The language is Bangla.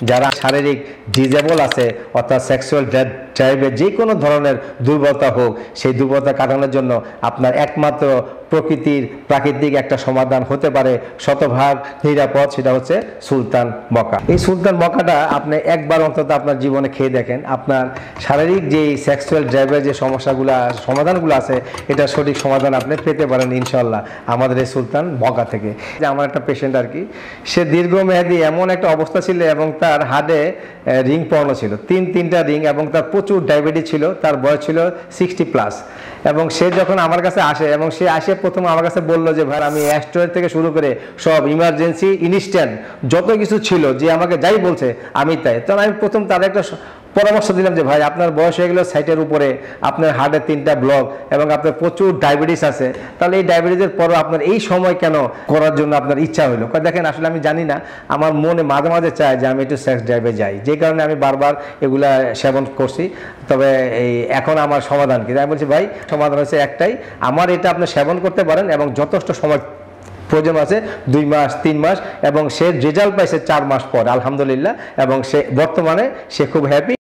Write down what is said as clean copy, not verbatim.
যারা শারীরিক ডিজেবল আছে অর্থাৎ সেক্সুয়াল ড্রাইভে যে কোনো ধরনের দুর্বলতা হোক, সেই দুর্বলতা কাটানোর জন্য আপনার একমাত্র প্রাকৃতিক একটা সমাধান হতে পারে শতভাগ নিরাপদ, সেটা হচ্ছে সুলতান মকা। এই সুলতান মকাটা আপনি একবার অন্তত আপনার জীবনে খেয়ে দেখেন, আপনার শারীরিক যে সেক্সুয়াল ড্রাইভের যে সমাধানগুলো আছে, এটা সঠিক সমাধান আপনি পেতে পারেন ইনশাল্লাহ আমাদের এই সুলতান মকা থেকে। আমার একটা পেশেন্ট আর কি, সে দীর্ঘমেয়াদী এমন একটা অবস্থা ছিল এবং তার হার্টে রিং পড়ানো ছিল, তিনটা রিং, এবং তার প্রচুর ডায়াবেটিস ছিল, তার বয়স ছিল 60+। এবং সে যখন আমার কাছে আসে এবং সে আসে প্রথম আমার কাছে বললো যে ভাই আমি অ্যাস্ট্রয়েড থেকে শুরু করে সব ইমার্জেন্সি ইনস্ট্যান্ট যত কিছু ছিল, যে আমাকে যাই বলছে আমি তাই। তখন আমি প্রথম তার একটা পরামর্শ দিলাম যে ভাই আপনার বয়স হয়ে গেল 60-এর উপরে, আপনার হার্টের 3টা ব্লক এবং আপনার প্রচুর ডায়াবেটিস আছে, তাহলে এই ডায়াবেটিসের পরও আপনার এই সময় কেন করার জন্য আপনার ইচ্ছা হলো? দেখেন আসলে আমি জানি না, আমার মনে মাঝে মাঝে চায় যে আমি একটু সেক্স ড্রাইভে যাই, যে কারণে আমি বারবার এগুলা সেবন করছি। তবে এখন আমার সমাধান কি? আমি বলছি ভাই সমাধান হচ্ছে একটাই, আমার এটা আপনি সেবন করতে পারেন এবং যথেষ্ট সময় প্রয়োজন আছে, 2 মাস 3 মাস, এবং সে রেজাল্ট পাইছে 4 মাস পর আলহামদুলিল্লাহ, এবং সে বর্তমানে সে খুব হ্যাপি।